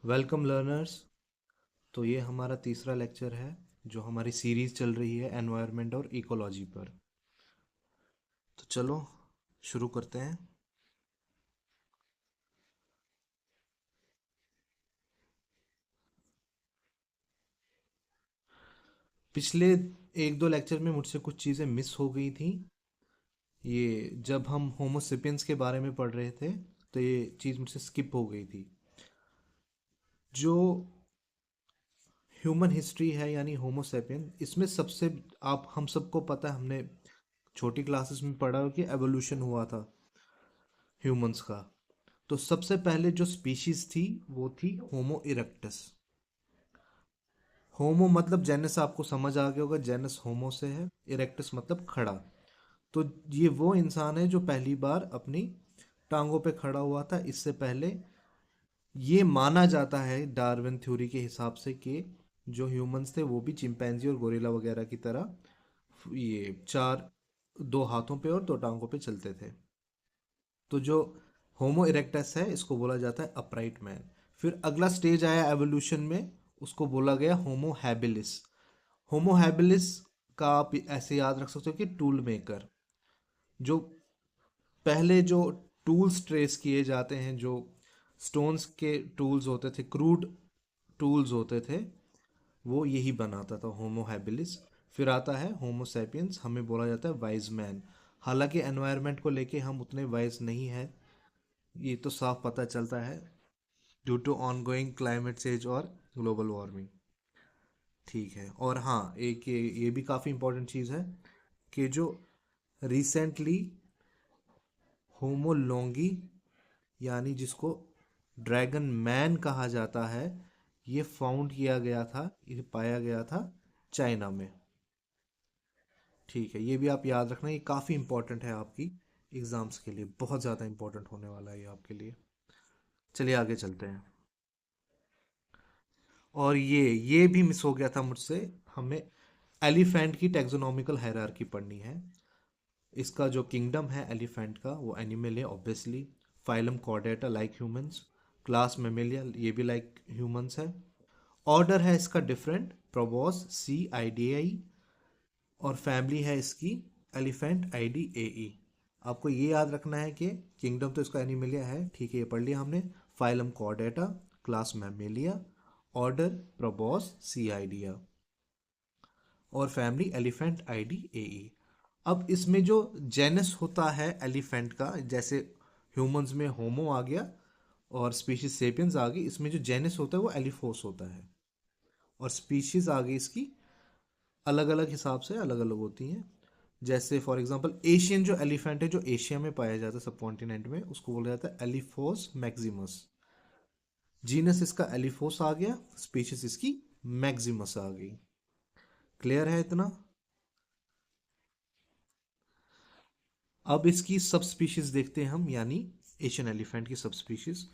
Welcome learners. तो ये हमारा तीसरा लेक्चर है जो हमारी सीरीज चल रही है एनवायरनमेंट और इकोलॉजी पर। तो चलो शुरू करते हैं। पिछले एक दो लेक्चर में मुझसे कुछ चीज़ें मिस हो गई थी। ये जब हम होमोसेपियंस के बारे में पढ़ रहे थे तो ये चीज़ मुझसे स्किप हो गई थी। जो ह्यूमन हिस्ट्री है यानी होमोसेपियन, इसमें सबसे आप हम सबको पता है, हमने छोटी क्लासेस में पढ़ा हो कि एवोल्यूशन हुआ था ह्यूमंस का। तो सबसे पहले जो स्पीशीज थी वो थी होमो इरेक्टस। होमो मतलब जेनस, आपको समझ आ गया होगा, जेनस होमो से है, इरेक्टस मतलब खड़ा। तो ये वो इंसान है जो पहली बार अपनी टांगों पे खड़ा हुआ था। इससे पहले ये माना जाता है डार्विन थ्योरी के हिसाब से कि जो ह्यूमंस थे वो भी चिंपैंजी और गोरिल्ला वगैरह की तरह ये चार, दो हाथों पे और दो टांगों पे चलते थे। तो जो होमो इरेक्टस है इसको बोला जाता है अपराइट मैन। फिर अगला स्टेज आया एवोल्यूशन में, उसको बोला गया होमो हैबिलिस। होमो हैबिलिस का आप ऐसे याद रख सकते हो कि टूल मेकर। जो पहले जो टूल्स ट्रेस किए जाते हैं, जो स्टोन्स के टूल्स होते थे, क्रूड टूल्स होते थे, वो यही बनाता था होमो हैबिलिस। फिर आता है होमो सैपियंस, हमें बोला जाता है वाइज मैन। हालांकि एनवायरनमेंट को लेके हम उतने वाइज नहीं है, ये तो साफ पता चलता है due to ongoing climate change और ग्लोबल वार्मिंग। ठीक है। और हाँ, एक ये भी काफ़ी इंपॉर्टेंट चीज़ है कि जो रिसेंटली होमोलोंगी यानी जिसको ड्रैगन मैन कहा जाता है, ये फाउंड किया गया था, ये पाया गया था चाइना में। ठीक है, ये भी आप याद रखना, ये काफ़ी इंपॉर्टेंट है आपकी एग्ज़ाम्स के लिए, बहुत ज़्यादा इंपॉर्टेंट होने वाला है ये आपके लिए। चलिए आगे चलते हैं। और ये भी मिस हो गया था मुझसे, हमें एलिफेंट की टेक्सोनॉमिकल हायरार्की पढ़नी है। इसका जो किंगडम है एलिफेंट का वो एनिमल है obviously. Phylum Chordata like humans, class Mammalia ये भी लाइक ह्यूमंस है। ऑर्डर है इसका different, प्रोबोस C I D I, और फैमिली है इसकी एलिफेंट आई डी ए ई। आपको ये याद रखना है कि किंगडम तो इसका एनिमलिया है, ठीक है, ये पढ़ लिया हमने। Phylum chordata, class mammalia, order proboscidea, और family elephantidae. अब इसमें जो जेनस होता है एलिफेंट का, जैसे ह्यूमंस में होमो आ गया और स्पीशीज सेपियंस आ गई, इसमें जो जेनस होता है वो एलिफोस होता है। और स्पीशीज आ गई इसकी अलग अलग हिसाब से अलग अलग होती हैं। जैसे फॉर एग्जांपल एशियन जो एलिफेंट है, जो एशिया में पाया जाता है सब कॉन्टिनेंट में, उसको बोला जाता है एलिफोस मैक्सिमस। जीनस इसका एलिफोस आ गया, स्पीशीज इसकी मैक्सिमस आ गई। क्लियर है इतना? अब इसकी सब स्पीशीज देखते हैं हम, यानी एशियन एलिफेंट की सब स्पीशीज।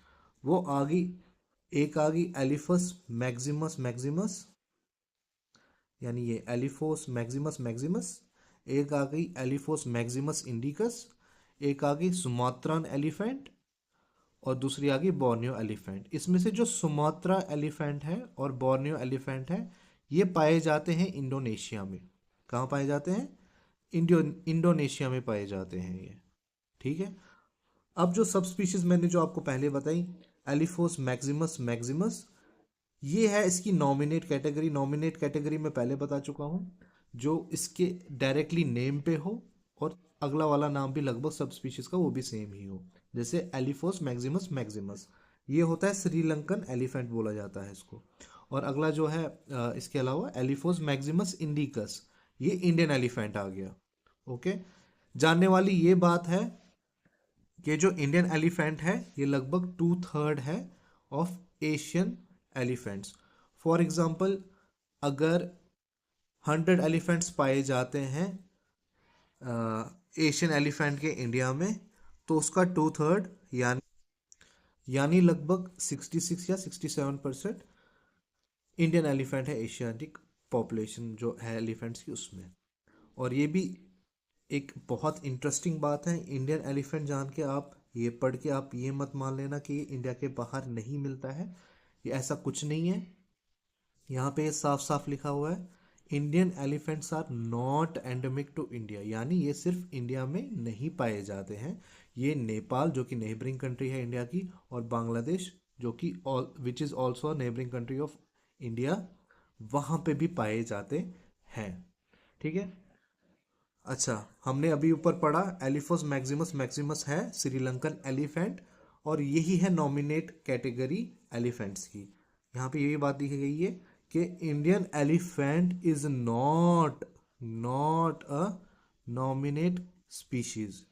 वो आ गई, एक आ गई एलिफस मैक्सिमस मैक्सिमस, यानी ये एलिफोस मैक्सिमस मैक्सिमस। एक आ गई एलिफोस मैक्सिमस इंडिकस। एक आ गई सुमात्रान एलिफेंट, और दूसरी आ गई बोर्नियो एलिफेंट। इसमें से जो सुमात्रा एलिफेंट है और बोर्नियो एलिफेंट है, ये पाए जाते हैं इंडोनेशिया में। कहाँ पाए जाते हैं? इंडोनेशिया में पाए जाते हैं ये। ठीक है। अब जो सब स्पीशीज मैंने जो आपको पहले बताई, एलिफोस मैक्सिमस मैक्सिमस, ये है इसकी नॉमिनेट कैटेगरी। नॉमिनेट कैटेगरी में पहले बता चुका हूँ, जो इसके डायरेक्टली नेम पे हो और अगला वाला नाम भी लगभग सब स्पीशीज का वो भी सेम ही हो। जैसे एलिफोस मैक्सिमस मैक्सिमस, ये होता है श्रीलंकन एलिफेंट बोला जाता है इसको। और अगला जो है इसके अलावा एलिफोस मैक्सिमस इंडिकस, ये इंडियन एलिफेंट आ गया। ओके। जानने वाली ये बात है कि जो इंडियन एलिफेंट है ये लगभग 2/3 है of Asian elephants. For example, अगर 100 एलिफेंट्स पाए जाते हैं एशियन एलिफेंट के इंडिया में, तो उसका 2/3 यानी लगभग 66 या 67% इंडियन एलिफेंट है एशियाटिक पॉपुलेशन जो है एलिफेंट्स की उसमें। और ये भी एक बहुत इंटरेस्टिंग बात है, इंडियन एलिफेंट जान के आप ये पढ़ के आप ये मत मान लेना कि ये इंडिया के बाहर नहीं मिलता है। ये ऐसा कुछ नहीं है। यहाँ पे साफ साफ लिखा हुआ है Indian elephants are not endemic to India, यानी ये सिर्फ इंडिया में नहीं पाए जाते हैं। ये नेपाल जो कि नेबरिंग कंट्री है इंडिया की, और बांग्लादेश जो कि which is also neighbouring country of India, वहाँ पे भी पाए जाते हैं। ठीक है। अच्छा, हमने अभी ऊपर पढ़ा एलिफोस मैक्सिमस मैक्सिमस है श्रीलंकन एलिफेंट, और यही है नॉमिनेट कैटेगरी एलिफेंट्स की। यहाँ पे यही बात लिखी गई है कि Indian elephant is not not a nominate species.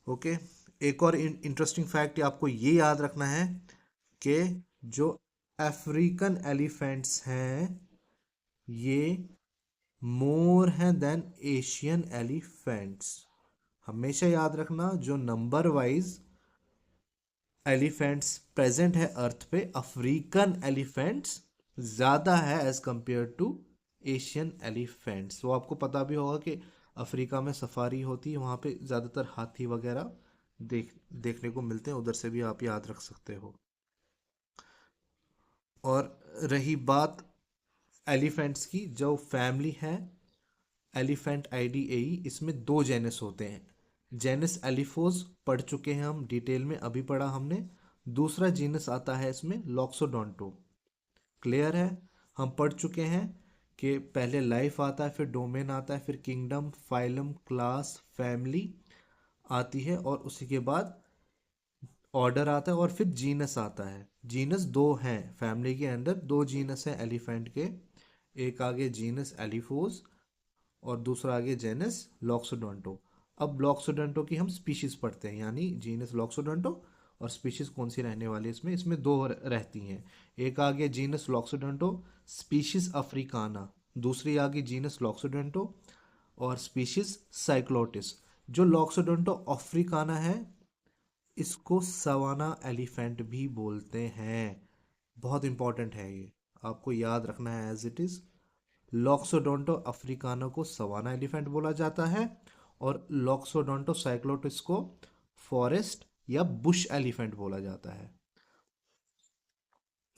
Okay. एक और इंटरेस्टिंग फैक्ट आपको ये याद रखना है कि जो अफ्रीकन एलिफेंट्स हैं ये मोर हैं देन एशियन एलिफेंट्स। हमेशा याद रखना, जो नंबर वाइज एलिफेंट्स प्रेजेंट है अर्थ पे, अफ्रीकन एलिफेंट्स ज़्यादा है as compare to Asian elephants. तो आपको पता भी होगा कि अफ्रीका में सफारी होती है, वहाँ पे ज़्यादातर हाथी वगैरह देखने को मिलते हैं, उधर से भी आप याद रख सकते हो। और रही बात एलिफेंट्स की, जो फैमिली है एलिफेंट आईडीएई, इसमें दो जेनस होते हैं। जेनस एलिफोज पढ़ चुके हैं हम डिटेल में, अभी पढ़ा हमने। दूसरा जीनस आता है इसमें लॉक्सोडोंटो। क्लियर है। हम पढ़ चुके हैं कि पहले लाइफ आता है, फिर डोमेन आता है, फिर किंगडम, फाइलम, क्लास, फैमिली आती है, और उसी के बाद ऑर्डर आता है, और फिर जीनस आता है। जीनस दो हैं फैमिली के अंदर, दो जीनस हैं एलिफेंट के। एक आगे जीनस एलिफोज और दूसरा आगे जेनस लॉक्सोडोंटो। अब लॉक्सोडोंटो की हम स्पीशीज पढ़ते हैं, यानी जीनस लॉक्सोडोंटो और स्पीशीज कौन सी रहने वाली है इसमें, इसमें दो रहती हैं। एक आगे जीनस लॉक्सोडोंटो स्पीशीज अफ्रीकाना, दूसरी आगे जीनस लॉक्सोडोंटो और स्पीशीज साइक्लोटिस। जो लॉक्सोडोंटो अफ्रीकाना है इसको सवाना एलिफेंट भी बोलते हैं। बहुत इंपॉर्टेंट है ये, आपको याद रखना है एज इट इज। लॉक्सोडोंटो अफ्रीकाना को सवाना एलिफेंट बोला जाता है, और लॉक्सोडोंटो साइक्लोटिस को फॉरेस्ट या बुश एलिफेंट बोला जाता है।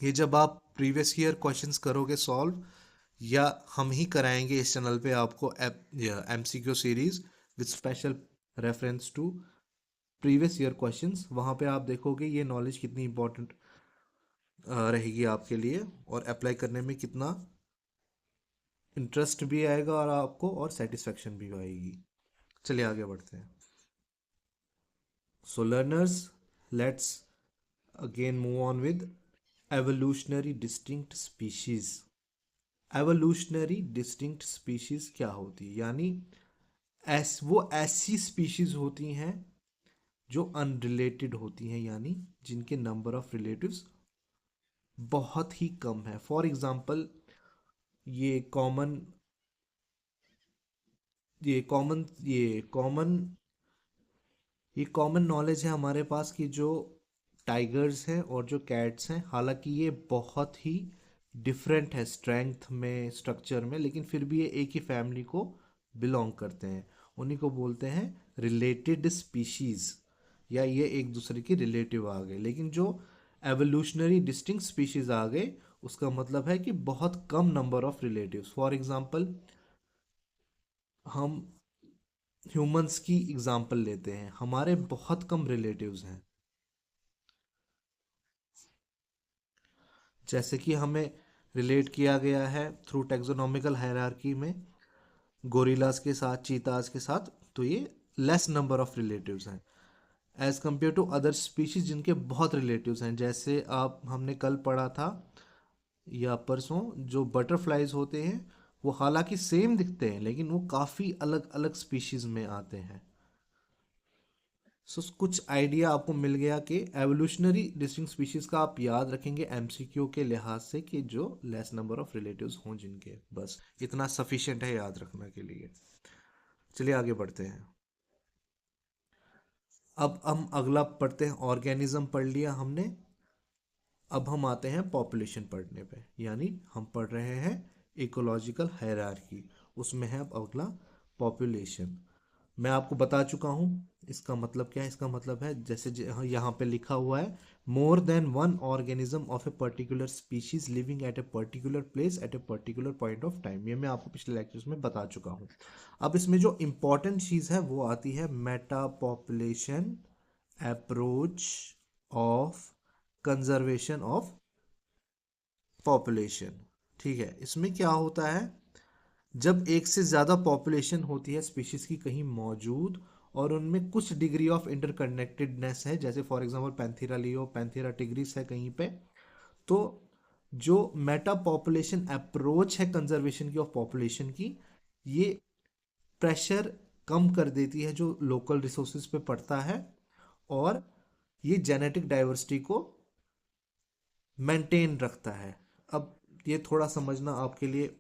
ये जब आप प्रीवियस ईयर क्वेश्चंस करोगे सॉल्व, या हम ही कराएंगे इस चैनल पे आपको MCQ series with special reference to previous year questions, वहाँ पे आप देखोगे ये नॉलेज कितनी इंपॉर्टेंट रहेगी आपके लिए, और अप्लाई करने में कितना इंटरेस्ट भी आएगा और आपको, और सेटिस्फेक्शन भी आएगी। चलिए आगे बढ़ते हैं। सो learners, let's again move on with evolutionary distinct species. Evolutionary distinct species क्या होती है, यानी वो ऐसी स्पीशीज होती हैं जो अनरिलेटेड होती हैं, यानी जिनके नंबर ऑफ रिलेटिव्स बहुत ही कम है। फॉर एग्जांपल, ये कॉमन ये कॉमन ये कॉमन ये कॉमन नॉलेज है हमारे पास कि जो टाइगर्स हैं और जो कैट्स हैं, हालांकि ये बहुत ही डिफरेंट है स्ट्रेंथ में, स्ट्रक्चर में, लेकिन फिर भी ये एक ही फैमिली को बिलोंग करते हैं। उन्हीं को बोलते हैं रिलेटेड स्पीशीज, या ये एक दूसरे के रिलेटिव आ गए। लेकिन जो एवोल्यूशनरी डिस्टिंक्ट स्पीशीज आ गए, उसका मतलब है कि बहुत कम number of relatives. For example, हम ह्यूमंस की एग्जांपल लेते हैं, हमारे बहुत कम रिलेटिव्स हैं। जैसे कि हमें रिलेट किया गया है थ्रू टेक्सोनॉमिकल हायरार्की में गोरिल्लास के साथ, चीताज के साथ, तो ये लेस नंबर ऑफ रिलेटिव्स हैं as compare to other species जिनके बहुत रिलेटिव्स हैं। जैसे आप हमने कल पढ़ा था या परसों, जो बटरफ्लाइज होते हैं, वो हालांकि सेम दिखते हैं लेकिन वो काफ़ी अलग अलग स्पीशीज में आते हैं। सो कुछ आइडिया आपको मिल गया कि एवोल्यूशनरी डिस्टिंक्ट स्पीशीज का आप याद रखेंगे एमसीक्यू के लिहाज से, कि जो लेस नंबर ऑफ रिलेटिव्स हों जिनके, बस इतना सफिशिएंट है याद रखने के लिए। चलिए आगे बढ़ते हैं। अब हम अगला पढ़ते हैं, ऑर्गेनिज्म पढ़ लिया हमने। अब हम आते हैं पॉपुलेशन पढ़ने पे, यानी हम पढ़ रहे हैं इकोलॉजिकल हायरार्की, उसमें है अब अगला पॉपुलेशन। मैं आपको बता चुका हूँ इसका मतलब क्या है। इसका मतलब है जैसे यहाँ पे लिखा हुआ है, more than one organism of a particular species living at a particular place at a particular point of time. ये मैं आपको पिछले लेक्चर्स में बता चुका हूँ। अब इसमें जो इम्पोर्टेंट चीज़ है वो आती है Meta population approach of conservation of population. ठीक है, इसमें क्या होता है, जब एक से ज़्यादा पॉपुलेशन होती है स्पीशीज की कहीं मौजूद और उनमें कुछ डिग्री ऑफ इंटरकनेक्टेडनेस है, जैसे for example Panthera leo, Panthera tigris है कहीं पे, तो जो मेटा पॉपुलेशन अप्रोच है कंजर्वेशन की ऑफ पॉपुलेशन की, ये प्रेशर कम कर देती है जो लोकल रिसोर्सेज पे पड़ता है, और ये जेनेटिक डाइवर्सिटी को मेंटेन रखता है। अब ये थोड़ा समझना आपके लिए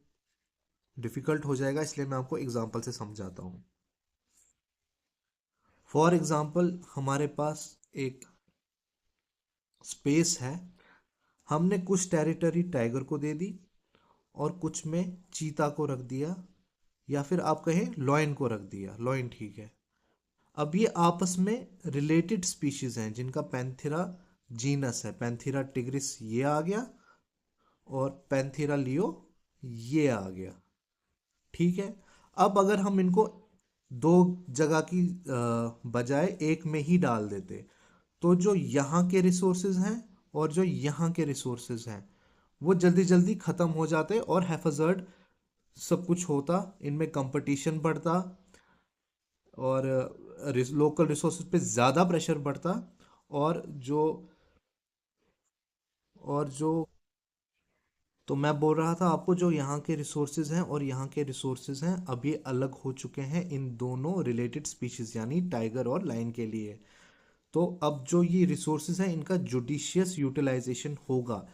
डिफिकल्ट हो जाएगा, इसलिए मैं आपको एग्जांपल से समझाता हूँ। फॉर एग्जांपल हमारे पास एक स्पेस है, हमने कुछ टेरिटरी टाइगर को दे दी और कुछ में चीता को रख दिया, या फिर आप कहें लॉयन को रख दिया, लॉयन ठीक है। अब ये आपस में रिलेटेड स्पीशीज हैं जिनका पैंथेरा जीनस है, पैंथेरा टिग्रिस ये आ गया और पैंथेरा लियो ये आ गया। ठीक है, अब अगर हम इनको दो जगह की बजाय एक में ही डाल देते, तो जो यहाँ के रिसोर्सेज हैं और जो यहाँ के रिसोर्सेज हैं वो जल्दी जल्दी ख़त्म हो जाते और हैफाजर्ड सब कुछ होता, इनमें कंपटीशन बढ़ता और लोकल रिसोर्सेज पे ज़्यादा प्रेशर बढ़ता, और जो और जो तो मैं बोल रहा था आपको, जो यहाँ के रिसोर्सेज हैं और यहाँ के रिसोर्सेज हैं अब ये अलग हो चुके हैं इन दोनों रिलेटेड स्पीशीज यानी टाइगर और लायन के लिए। तो अब जो ये रिसोर्सेज हैं इनका जुडिशियस यूटिलाइजेशन होगा।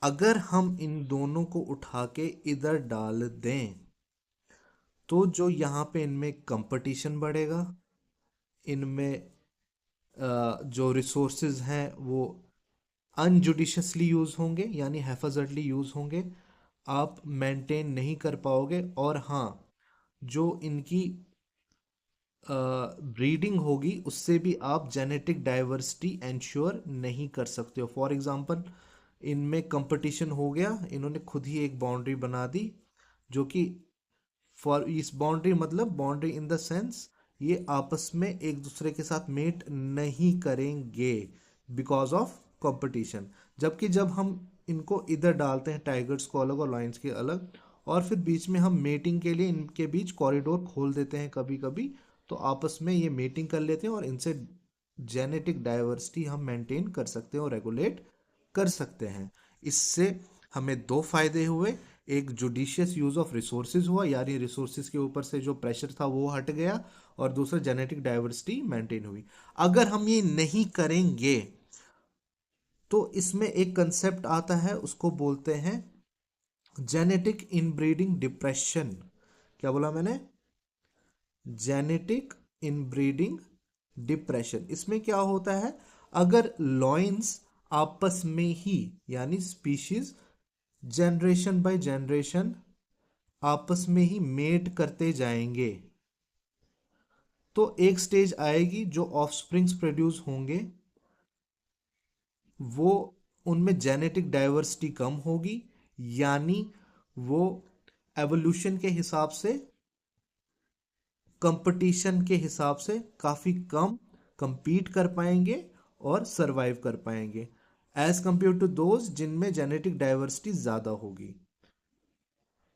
अगर हम इन दोनों को उठा के इधर डाल दें तो जो यहाँ पे इनमें कंपटीशन बढ़ेगा, इनमें जो रिसोर्सेज हैं वो अनजुडिशियसली यूज़ होंगे यानी हैफाजर्डली यूज़ होंगे, आप मेंटेन नहीं कर पाओगे। और हाँ, जो इनकी ब्रीडिंग होगी उससे भी आप जेनेटिक डाइवर्सिटी इंश्योर नहीं कर सकते हो। फॉर एग्जांपल इनमें कंपटीशन हो गया, इन्होंने खुद ही एक बाउंड्री बना दी, जो कि फॉर इस बाउंड्री मतलब बाउंड्री इन द सेंस ये आपस में एक दूसरे के साथ मेट नहीं करेंगे बिकॉज ऑफ कंपटीशन। जबकि जब हम इनको इधर डालते हैं, टाइगर्स को अलग और लायंस के अलग, और फिर बीच में हम मेटिंग के लिए इनके बीच कॉरिडोर खोल देते हैं कभी कभी, तो आपस में ये मेटिंग कर लेते हैं और इनसे जेनेटिक डाइवर्सिटी हम मेंटेन कर सकते हैं और रेगुलेट कर सकते हैं। इससे हमें दो फायदे हुए, एक जुडिशियस यूज ऑफ रिसोर्सेज हुआ यानी रिसोर्सेज के ऊपर से जो प्रेशर था वो हट गया, और दूसरा जेनेटिक डाइवर्सिटी मेंटेन हुई। अगर हम ये नहीं करेंगे तो इसमें एक कंसेप्ट आता है, उसको बोलते हैं जेनेटिक इनब्रीडिंग डिप्रेशन। क्या बोला मैंने? Genetic inbreeding depression. इसमें क्या होता है, अगर लॉइंस आपस में ही यानी स्पीशीज जनरेशन बाय जनरेशन आपस में ही मेट करते जाएंगे, तो एक स्टेज आएगी जो ऑफस्प्रिंग्स प्रोड्यूस होंगे, वो उनमें जेनेटिक डाइवर्सिटी कम होगी, यानी वो एवोल्यूशन के हिसाब से, कंपटीशन के हिसाब से काफ़ी कम compete कर पाएंगे और सरवाइव कर पाएंगे एज कंपेयर टू दोज जिनमें जेनेटिक डाइवर्सिटी ज़्यादा होगी।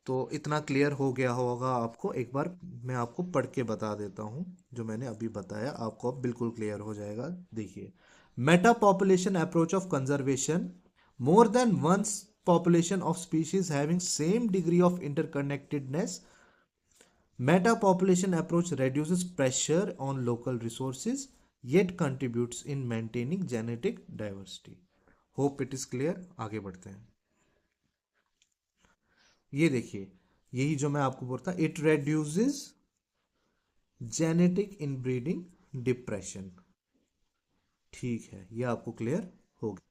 तो इतना क्लियर हो गया होगा आपको। एक बार मैं आपको पढ़ के बता देता हूँ, जो मैंने अभी बताया आपको अब बिल्कुल क्लियर हो जाएगा। देखिए, meta population approach of conservation, more than once population of species having same degree of interconnectedness. Meta population approach reduces pressure on local resources yet contributes in maintaining genetic diversity. Hope it is clear। आगे बढ़ते हैं। ये देखिए, यही जो मैं आपको बोलता, it reduces genetic inbreeding depression. ठीक है, ये आपको क्लियर हो गया।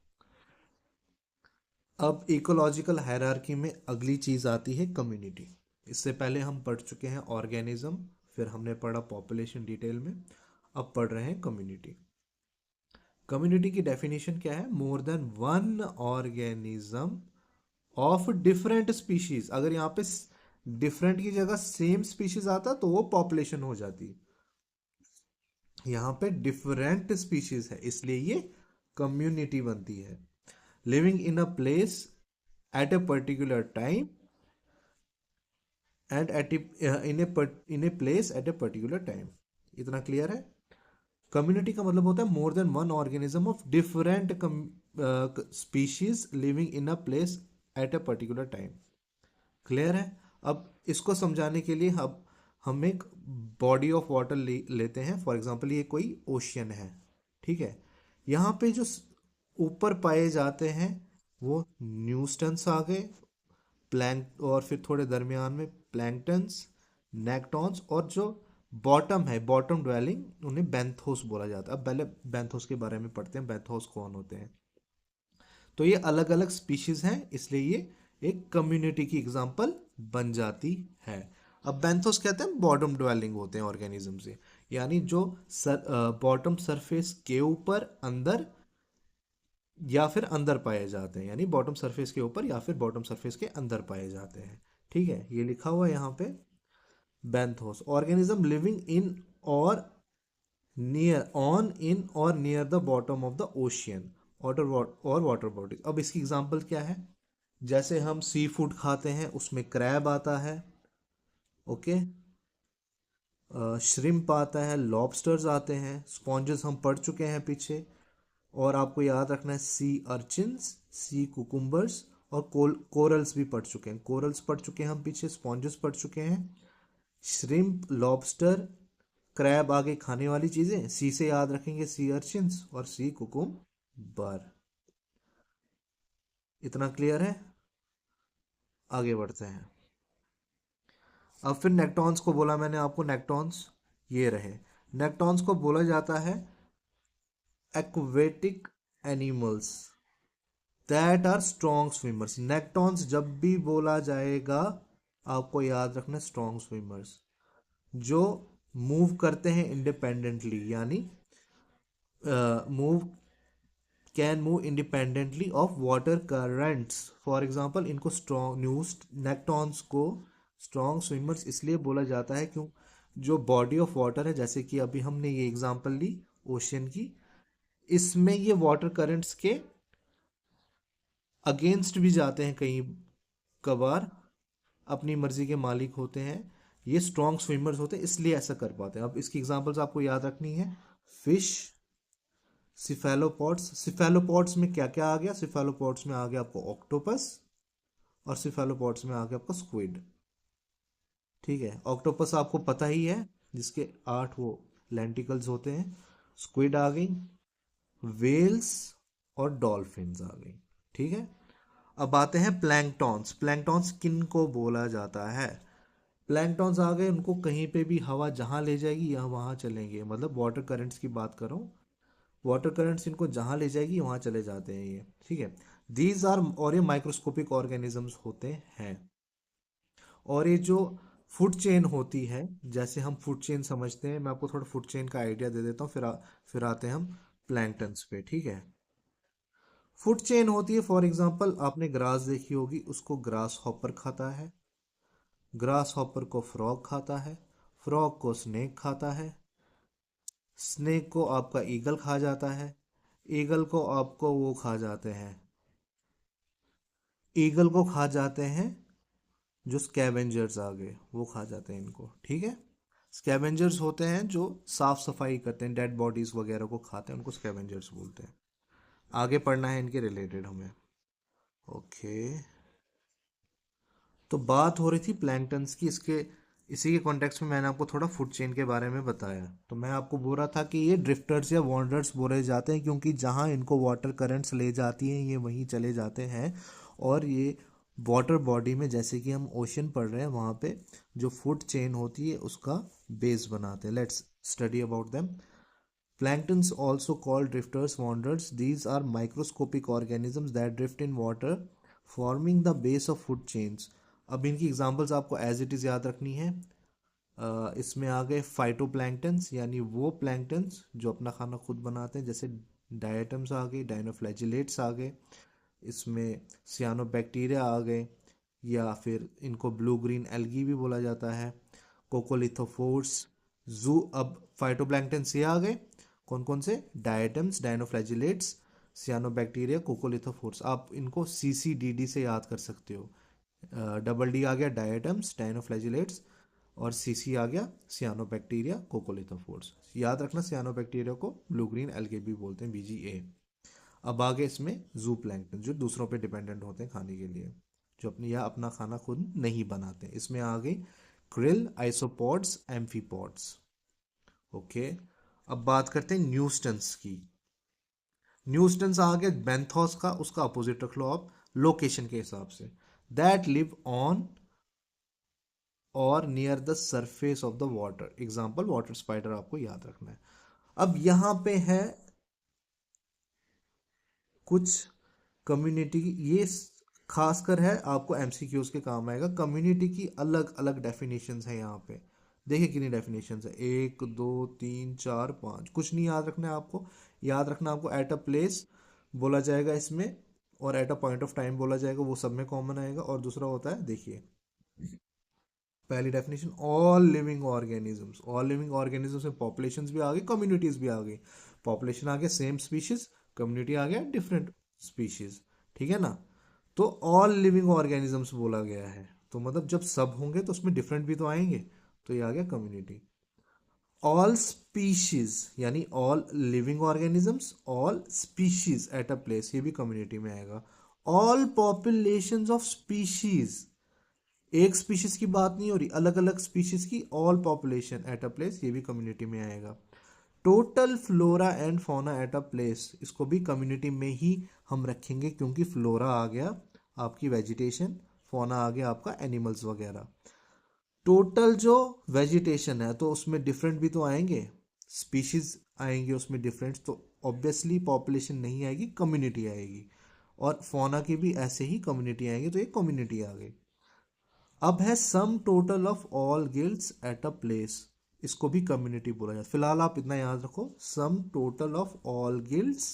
अब इकोलॉजिकल हायरार्की में अगली चीज आती है कम्युनिटी। इससे पहले हम पढ़ चुके हैं ऑर्गेनिज्म, फिर हमने पढ़ा पॉपुलेशन डिटेल में, अब पढ़ रहे हैं कम्युनिटी। कम्युनिटी की डेफिनेशन क्या है? More than one organism of different species. अगर यहाँ पे डिफरेंट की जगह सेम स्पीशीज आता तो वो पॉपुलेशन हो जाती, यहाँ पे डिफरेंट स्पीशीज है इसलिए ये कम्युनिटी बनती है। Living in a place at a particular time and at in a place at a particular time. इतना क्लियर है? कम्युनिटी का मतलब होता है more than one organism of different species living in a place at a particular time. Clear है? अब इसको समझाने के लिए हम एक बॉडी ऑफ वाटर लेते हैं। फॉर एग्जांपल ये कोई ओशियन है, ठीक है। यहाँ पे जो ऊपर पाए जाते हैं वो न्यूस्टन्स आ गए, प्लैंक, और फिर थोड़े दरमियान में प्लैंकटन्स, नेक्टॉन्स, और जो बॉटम है, बॉटम ड्वेलिंग, उन्हें बेंथोस बोला जाता है। अब पहले बेंथोस के बारे में पढ़ते हैं, बेंथोस कौन होते हैं। तो ये अलग अलग स्पीशीज हैं इसलिए ये एक कम्युनिटी की एग्जांपल बन जाती है। अब बेंथोस कहते हैं बॉटम ड्वेलिंग होते हैं ऑर्गेनिज्म से, यानी जो बॉटम सरफेस के ऊपर अंदर या फिर अंदर पाए जाते हैं, यानी बॉटम सरफेस के ऊपर या फिर बॉटम सरफेस के अंदर पाए जाते हैं। ठीक है, ये लिखा हुआ है यहाँ पे। बेंथोस ऑर्गेनिज्म लिविंग इन और नियर ऑन इन और near the bottom of the ocean और वाटर बॉडीज। अब इसकी एग्जांपल क्या है? जैसे हम सी फूड खाते हैं उसमें क्रैब आता है, ओके, श्रिम्प आता है, लॉबस्टर्स आते हैं, स्पॉन्जेस हम पढ़ चुके हैं पीछे। और आपको याद रखना है सी अर्चिन्स, सी कुकुम्बर्स और कोरल्स भी पढ़ चुके हैं। कोरल्स पढ़ चुके हैं हम पीछे, स्पॉन्जेस पढ़ चुके हैं। श्रिम्प, लॉबस्टर, क्रैब आगे खाने वाली चीजें, सी से याद रखेंगे सी अर्चिन्स और सी कुकुम्बर। इतना क्लियर है? आगे बढ़ते हैं। अब फिर नेक्टॉन्स को बोला मैंने आपको, नेक्टॉन्स ये रहे। नेक्टॉन्स को बोला जाता है aquatic animals that are strong swimmers. Nektons जब भी बोला जाएगा आपको याद रखना स्ट्रॉन्ग स्विमर्स, जो मूव करते हैं इंडिपेंडेंटली, यानी move can move independently of water currents. For example इनको स्ट्रॉन्ग न्यूज नेक्टॉन्स को स्ट्रॉन्ग स्विमर्स इसलिए बोला जाता है क्यों, जो बॉडी ऑफ वाटर है, जैसे कि अभी हमने ये एग्जांपल ली ओशियन की, इसमें ये वाटर करंट्स के अगेंस्ट भी जाते हैं कई कबार, अपनी मर्जी के मालिक होते हैं। ये स्ट्रॉन्ग स्विमर्स होते हैं इसलिए ऐसा कर पाते हैं। अब इसकी एग्जांपल्स आपको याद रखनी है। फिश, सिफेलोपॉड्स। सिफेलोपॉड्स में क्या क्या आ गया? सिफेलोपॉड्स में आ गया आपको ऑक्टोपस, और सिफेलोपॉड्स में आ गया आपको स्क्विड। ठीक है, ऑक्टोपस आपको पता ही है, जिसके 8 वो लेंटिकल्स होते हैं। स्क्विड आ गई, वेल्स और डॉल्फिन्स आ गई। ठीक है, अब आते हैं प्लैंकटॉन्स। प्लैंकटॉन्स किन को बोला जाता है? प्लैंकटॉन्स आ गए, उनको कहीं पे भी हवा जहां ले जाएगी या वहां चलेंगे, मतलब वाटर करंट्स की बात कर रहा हूँ। वाटर करंट्स इनको जहां ले जाएगी वहां चले जाते हैं ये। ठीक है, दीज आर, और ये माइक्रोस्कोपिक ऑर्गेनिजम्स होते हैं। और ये जो फूड चेन होती है, जैसे हम फूड चेन समझते हैं, मैं आपको थोड़ा फूड चेन का आइडिया दे देता हूँ, फिर आते हैं हम प्लैंकटन्स पे। ठीक है, फूड चेन होती है, फॉर एग्जांपल आपने ग्रास देखी होगी, उसको ग्रास हॉपर खाता है, ग्रास हॉपर को फ्रॉग खाता है, फ्रॉग को स्नेक खाता है, स्नेक को आपका ईगल खा जाता है, ईगल को आपको वो खा जाते हैं, ईगल को खा जाते हैं जो स्कैवेंजर्स आ गए, वो खा जाते हैं इनको। ठीक है, स्कैवेंजर्स होते हैं जो साफ सफाई करते हैं, डेड बॉडीज वगैरह को खाते हैं, उनको स्कैवेंजर्स बोलते हैं। आगे पढ़ना है इनके रिलेटेड हमें। ओके, तो बात हो रही थी प्लैंकटन्स की, इसके इसी के कॉन्टेक्स्ट में मैंने आपको थोड़ा फूड चेन के बारे में बताया। तो मैं आपको बोल रहा था कि ये ड्रिफ्टर्स या वॉन्डर्स बोले जाते हैं, क्योंकि जहाँ इनको वाटर करंट्स ले जाती हैं ये वहीं चले जाते हैं। और ये वाटर बॉडी में, जैसे कि हम ओशन पढ़ रहे हैं, वहाँ पे जो फूड चेन होती है उसका बेस बनाते हैं। Let's study about them. Planktons also called drifters, wanderers. These are microscopic organisms that drift in water, forming the base of food chains. अब इनकी एग्जांपल्स आपको एज इट इज़ याद रखनी है। इसमें आ गए फाइटोप्लैंक्टन्स यानी वो प्लैंक्टन्स जो अपना खाना खुद बनाते हैं, जैसे डायटम्स आ गए, डाइनोफ्लैजिलेट्स आ गए, इसमें सियानोबैक्टीरिया आ गए, या फिर इनको ब्लू ग्रीन एल्गी भी बोला जाता है, कोकोलिथोफोर्स, जू। अब फाइटोप्लैंक्टन्स ये आ गए, कौन कौन से? Diatoms, dinoflagellates, cyanobacteria, coccolithophores. आप इनको CCDD से याद कर सकते हो। डबल डी आ गया डायटम्स, डाइनोफ्लैजिलेट्स, और CC आ गया सियानोबैक्टीरिया, कोकोलिथोफोर्स। याद रखना सियानोबैक्टीरिया को ब्लू ग्रीन एल्गे भी बोलते हैं, BGA। अब आगे इसमें जू प्लैंक्टन जो दूसरों पे डिपेंडेंट होते हैं खाने के लिए, जो अपनी या अपना खाना खुद नहीं बनाते। इसमें आ गई क्रिल, आइसोपॉड्स, एम्फीपॉड्स। ओके, अब बात करते हैं न्यूस्टन्स की। न्यूस्टन्स आ गया बेंथोस का, उसका अपोजिट रख लो आप लोकेशन के हिसाब से। दैट लिव ऑन और near the surface of the water. Example water spider आपको याद रखना है। अब यहां पे है कुछ कम्युनिटी की, ये खासकर है आपको MCQs के काम आएगा। कम्युनिटी की अलग अलग डेफिनेशंस है यहाँ पे। देखिए कितनी डेफिनेशंस है, 1 2 3 4 5। कुछ नहीं याद रखना है आपको, याद रखना आपको एट अ प्लेस बोला जाएगा इसमें, और at a point of time बोला जाएगा, वो सब में कॉमन आएगा। और दूसरा होता है, देखिए पहली definition, all living organisms. All living organisms में पॉपुलेशंस भी आ गई, कम्युनिटीज भी आ गई। पॉपुलेशन आ गया सेम स्पीशीज, कम्युनिटी आ गया डिफरेंट स्पीशीज। ठीक है ना? तो ऑल लिविंग ऑर्गेनिजम्स बोला गया है, तो मतलब जब सब होंगे तो उसमें डिफरेंट भी तो आएंगे, तो ये आ गया कम्युनिटी। ऑल स्पीशीज यानी all living organisms, all species at a place, ये भी कम्युनिटी में आएगा। ऑल पॉपुलेशंस ऑफ स्पीशीज, एक स्पीशीज की बात नहीं हो रही, अलग अलग स्पीशीज की all population at a place, ये भी कम्युनिटी में आएगा। Total flora and fauna at a place, इसको भी कम्युनिटी में ही हम रखेंगे, क्योंकि फ्लोरा आ गया आपकी वेजिटेशन, फौना आ गया आपका एनिमल्स वगैरह। टोटल जो वेजिटेशन है तो उसमें डिफरेंट भी तो आएंगे, स्पीशीज आएंगे उसमें डिफरेंट, तो ऑब्वियसली पॉपुलेशन नहीं आएगी, कम्युनिटी आएगी। और फौना की भी ऐसे ही कम्युनिटी आएंगे, तो एक कम्युनिटी आ गई। अब है sum total of all guilds at a place, इसको भी कम्युनिटी बोला जाता है। फिलहाल आप इतना याद रखो, sum total of all guilds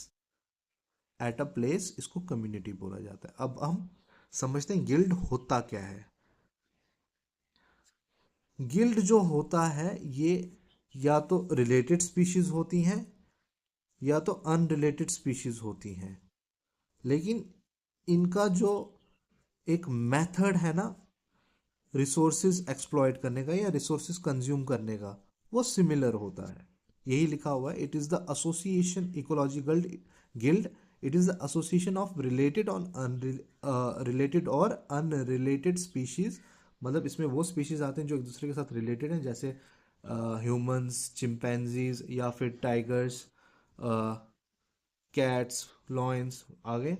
at a place, इसको कम्युनिटी बोला जाता है। अब हम समझते हैं गिल्ड होता क्या है। गिल्ड जो होता है ये या तो रिलेटेड स्पीशीज होती हैं या तो अनरिलेटेड स्पीशीज होती हैं, लेकिन इनका जो एक मेथड है ना रिसोर्सेज एक्सप्लॉइट करने का या रिसोर्सेज कंज्यूम करने का, वो सिमिलर होता है। यही लिखा हुआ है, it is the association ecological guild, it is the association of related on related और अनरिलेटेड स्पीशीज। मतलब इसमें वो स्पीशीज आते हैं जो एक दूसरे के साथ रिलेटेड हैं, जैसे ह्यूमंस, चिंपैंजीज, या फिर टाइगर्स, कैट्स, लॉयंस आगे,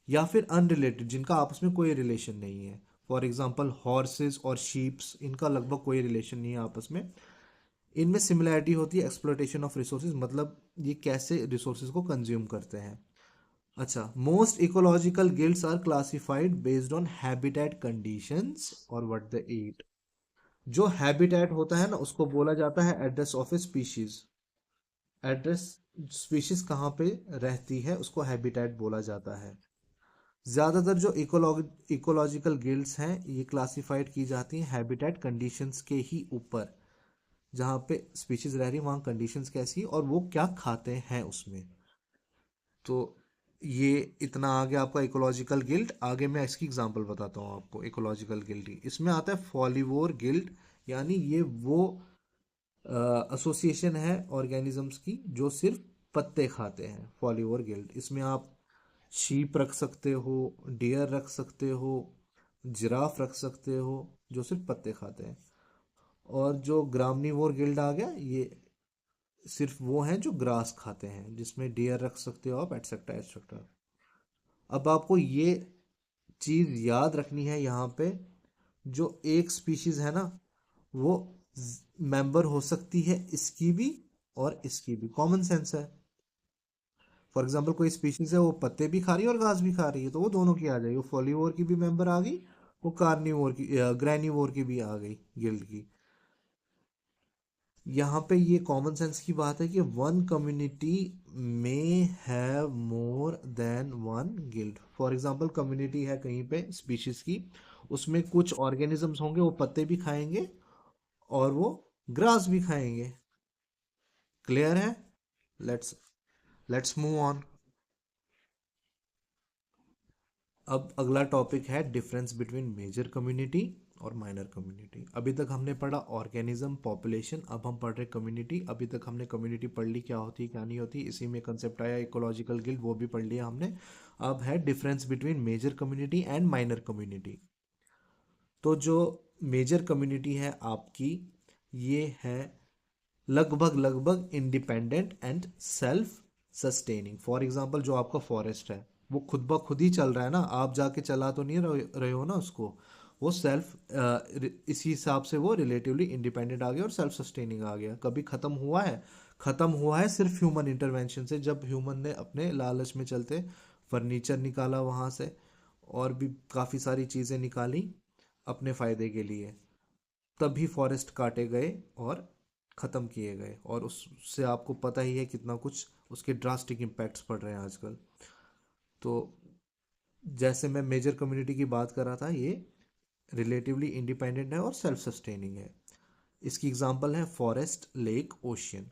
या फिर अनरिलेटेड जिनका आपस में कोई रिलेशन नहीं है। फॉर एग्जांपल हॉर्सेस और शीप्स, इनका लगभग कोई रिलेशन नहीं है आपस में। इनमें सिमिलैरिटी होती है एक्सप्लोइटेशन ऑफ रिसोर्सेज, मतलब ये कैसे रिसोर्सेज को कंज्यूम करते हैं। अच्छा, most ecological guilds are classified based on habitat conditions और व्हाट दे ईट। जो हैबिटेट होता है ना उसको बोला जाता है address of a species. Address, species कहाँ पे रहती है उसको हैबिटेट बोला जाता है। ज्यादातर जो इकोलॉजिकल गिल्ड्स हैं ये क्लासिफाइड की जाती हैं हैबिटेट कंडीशंस के ही ऊपर, जहाँ पे स्पीशीज रह रही है वहाँ कंडीशंस कैसी और वो क्या खाते हैं उसमें। तो ये इतना आ गया आपका इकोलॉजिकल गिल्ड। आगे मैं इसकी एग्जांपल बताता हूँ आपको इकोलॉजिकल गिल्ड की। इसमें आता है फॉलीवोर गिल्ड, यानी ये वो एसोसिएशन है ऑर्गेनिजम्स की जो सिर्फ पत्ते खाते हैं, फॉलीवोर गिल्ड। इसमें आप शीप रख सकते हो, डियर रख सकते हो, जिराफ रख सकते हो, जो सिर्फ पत्ते खाते हैं। और जो ग्रामनीवोर गिल्ड आ गया, ये सिर्फ वो हैं जो ग्रास खाते हैं, जिसमें डियर रख सकते हो आप, एटसेट्रा एटसेट्रा। अब आपको ये चीज याद रखनी है यहाँ पे, जो एक स्पीशीज है ना वो मेंबर हो सकती है इसकी भी और इसकी भी, कॉमन सेंस है। फॉर एग्जाम्पल कोई स्पीशीज है वो पत्ते भी खा रही है और घास भी खा रही है, तो वो दोनों की आ जाएगी, वो फॉलीवोर की भी मेंबर आ गई, वो कार्निवोर की ग्रैनिवोर की भी आ गई गिल्ड की। यहाँ पे ये कॉमन सेंस की बात है कि वन कम्युनिटी में have more than one guild. For example community है कहीं पे स्पीशीज की, उसमें कुछ ऑर्गेनिजम्स होंगे, वो पत्ते भी खाएंगे और वो ग्रास भी खाएंगे। क्लियर है? Let's let's move on. अब अगला टॉपिक है डिफरेंस बिटवीन मेजर कम्युनिटी और माइनर कम्युनिटी। अभी तक हमने पढ़ा ऑर्गेनिज्म, पॉपुलेशन, अब हम पढ़ रहे कम्युनिटी। अभी तक हमने कम्युनिटी पढ़ ली, क्या होती है क्या नहीं होती, इसी में कंसेप्ट आया इकोलॉजिकल गिल्ड, वो भी पढ़ लिया हमने। अब है difference between major community and minor community. तो जो मेजर कम्युनिटी है आपकी, ये है लगभग लगभग independent and self sustaining. For example जो आपका फॉरेस्ट है, वो खुद ब खुद ही चल रहा है ना, आप जाके चला तो नहीं रहे हो ना उसको। वो सेल्फ, इसी हिसाब से वो रिलेटिवली इंडिपेंडेंट आ गया और सेल्फ सस्टेनिंग आ गया। कभी खत्म हुआ है? खत्म हुआ है सिर्फ ह्यूमन इंटरवेंशन से, जब ह्यूमन ने अपने लालच में चलते फर्नीचर निकाला वहाँ से, और भी काफ़ी सारी चीज़ें निकाली अपने फ़ायदे के लिए, तभी फॉरेस्ट काटे गए और ख़त्म किए गए। और उससे आपको पता ही है कितना कुछ उसके ड्रास्टिक इम्पैक्ट्स पड़ रहे हैं आजकल। तो जैसे मैं मेजर कम्युनिटी की बात कर रहा था, ये रिलेटिवली इंडिपेंडेंट है और सेल्फ सस्टेनिंग है। इसकी एग्जांपल है फॉरेस्ट, लेक, ओशियन।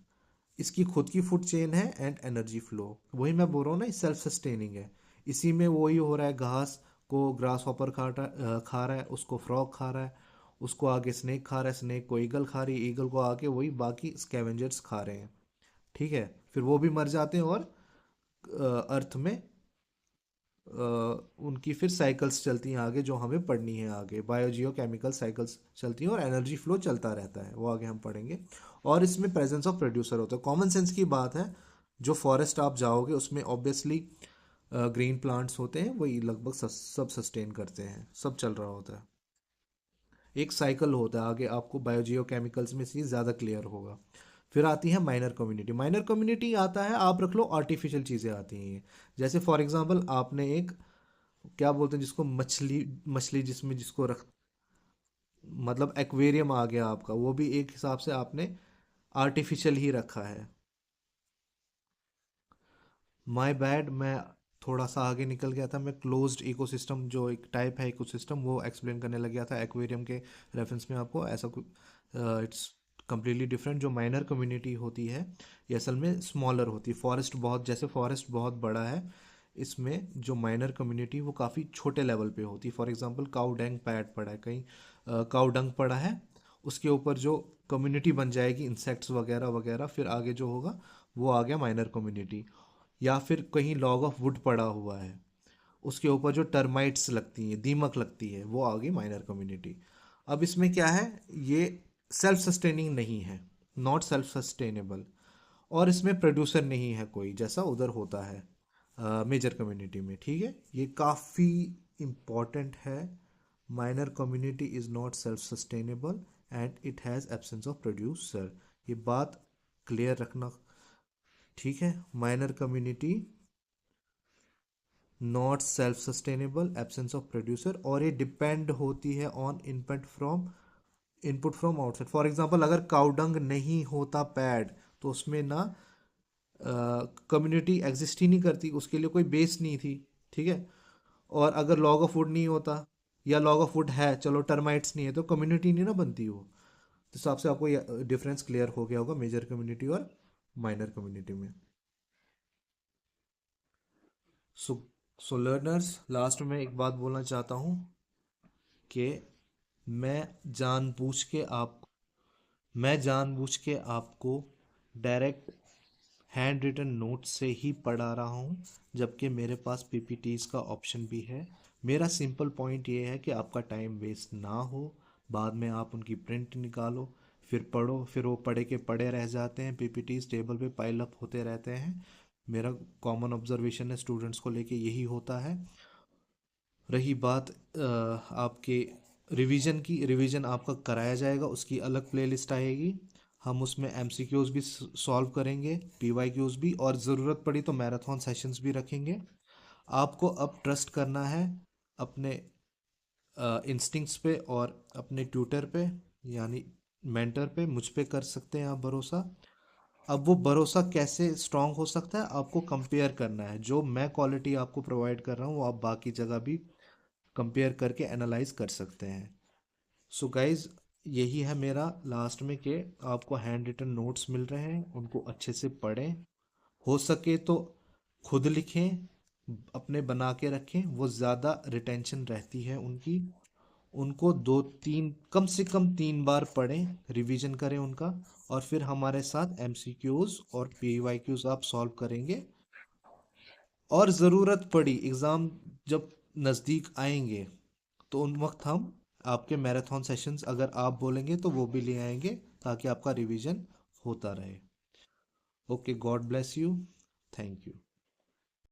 इसकी खुद की फूड चेन है एंड एनर्जी फ्लो। वही मैं बोल रहा हूँ ना, सेल्फ सस्टेनिंग है। इसी में वही हो रहा है, घास को ग्रास हॉपर खा रहा है, उसको फ्रॉग खा रहा है, उसको आगे स्नेक खा रहा है, स्नेक को ईगल खा रही है, ईगल को आगे वही बाकी स्कैवेंजर्स खा रहे हैं। ठीक है, फिर वो भी मर जाते हैं और अर्थ में उनकी फिर साइकिल्स चलती हैं आगे, जो हमें पढ़नी है आगे। बायोजियो केमिकल साइकिल्स चलती हैं और एनर्जी फ्लो चलता रहता है, वो आगे हम पढ़ेंगे। और इसमें प्रेजेंस ऑफ प्रोड्यूसर होता है। कॉमन सेंस की बात है, जो फॉरेस्ट आप जाओगे उसमें ऑब्वियसली ग्रीन प्लांट्स होते हैं, वही लगभग सब सस्टेन करते हैं, सब चल रहा होता है। एक साइकिल होता है आगे, आपको बायोजियो केमिकल्स में से ज़्यादा क्लियर होगा। फिर आती है माइनर कम्युनिटी। माइनर कम्युनिटी आता है, आप रख लो आर्टिफिशियल चीज़ें आती हैं ये। जैसे फॉर एग्जांपल आपने एक, क्या बोलते हैं जिसको, मछली, मछली जिसमें जिसको रख, मतलब एक्वेरियम आ गया आपका, वो भी एक हिसाब से आपने आर्टिफिशियल ही रखा है। माय बैड, मैं थोड़ा सा आगे निकल गया था। मैं क्लोज्ड इकोसिस्टम जो एक टाइप है इकोसिस्टम, वो एक्सप्लेन करने लग गया था एक्वेरियम के रेफरेंस में आपको। ऐसा कुछ इट्स कम्प्लीटली डिफरेंट। जो माइनर कम्युनिटी होती है ये असल में स्मॉलर होती है। फॉरेस्ट बहुत, जैसे फॉरेस्ट बहुत बड़ा है, इसमें जो माइनर कम्युनिटी वो काफ़ी छोटे लेवल पे होती है। For example cow dung pad पड़ा है कहीं, काऊ डंग पड़ा है, उसके ऊपर जो कम्युनिटी बन जाएगी इंसेक्ट्स वगैरह वगैरह, फिर आगे जो होगा वो आ गया माइनर कम्युनिटी। या फिर कहीं लॉग ऑफ वुड पड़ा हुआ है, उसके ऊपर जो टर्माइट्स लगती हैं, दीमक लगती है, वो आ गई माइनर कम्युनिटी। अब इसमें क्या है, ये सेल्फ सस्टेनिंग नहीं है, नॉट सेल्फ सस्टेनेबल। और इसमें प्रोड्यूसर नहीं है कोई, जैसा उधर होता है मेजर कम्युनिटी में। ठीक है, ये काफ़ी इम्पॉर्टेंट है। Minor community is not self sustainable and it has absence of producer. ये बात क्लियर रखना। ठीक है, minor community not self sustainable, absence of producer, और ये डिपेंड होती है on input from outside. For example अगर काउडंग नहीं होता पैड, तो उसमें ना कम्युनिटी एग्जिस्ट ही नहीं करती, उसके लिए कोई बेस नहीं थी। ठीक है, और अगर लॉग ऑफ वुड नहीं होता, या लॉग ऑफ वुड है चलो टर्माइट्स नहीं है, तो कम्युनिटी नहीं ना बनती वो। तो इस हिसाब से आपको ये डिफरेंस क्लियर हो गया होगा मेजर कम्युनिटी और माइनर कम्युनिटी में। सो सो लर्नर्स, लास्ट में एक बात बोलना चाहता हूँ कि मैं जानबूझ के आप मैं जानबूझ के आपको डायरेक्ट हैंड रिटन नोट से ही पढ़ा रहा हूँ, जबकि मेरे पास पीपीटीज का ऑप्शन भी है। मेरा सिंपल पॉइंट ये है कि आपका टाइम वेस्ट ना हो, बाद में आप उनकी प्रिंट निकालो, फिर पढ़ो, फिर वो पढ़े के पढ़े रह जाते हैं, पीपीटीज टेबल पे पाइल अप होते रहते हैं। मेरा कॉमन ऑब्जर्वेशन है स्टूडेंट्स को लेके यही होता है। रही बात आपके रिवीजन की, रिवीजन आपका कराया जाएगा, उसकी अलग प्लेलिस्ट आएगी। हम उसमें एमसीक्यूज भी सॉल्व करेंगे, पीवाईक्यूज भी, और ज़रूरत पड़ी तो मैराथन सेशंस भी रखेंगे। आपको अब ट्रस्ट करना है अपने इंस्टिंक्ट्स पे और अपने ट्यूटर पे, यानी मेंटर पे, मुझ पे कर सकते हैं आप भरोसा। अब वो भरोसा कैसे स्ट्रांग हो सकता है, आपको कंपेयर करना है। जो मैं क्वालिटी आपको प्रोवाइड कर रहा हूँ वो आप बाकी जगह भी कंपेयर करके एनालाइज कर सकते हैं। सो गाइज, यही है मेरा लास्ट में कि आपको हैंड रिटन नोट्स मिल रहे हैं, उनको अच्छे से पढ़ें। हो सके तो खुद लिखें, अपने बना के रखें, वो ज़्यादा रिटेंशन रहती है उनकी। उनको दो तीन, कम से कम 3 बार पढ़ें, रिवीजन करें उनका। और फिर हमारे साथ एमसीक्यूज और पीवाईक्यूज आप सॉल्व करेंगे। और ज़रूरत पड़ी, एग्ज़ाम जब नज़दीक आएंगे तो उन वक्त हम आपके मैराथन सेशंस अगर आप बोलेंगे तो वो भी ले आएंगे, ताकि आपका रिवीजन होता रहे। Okay, God bless you. Thank you.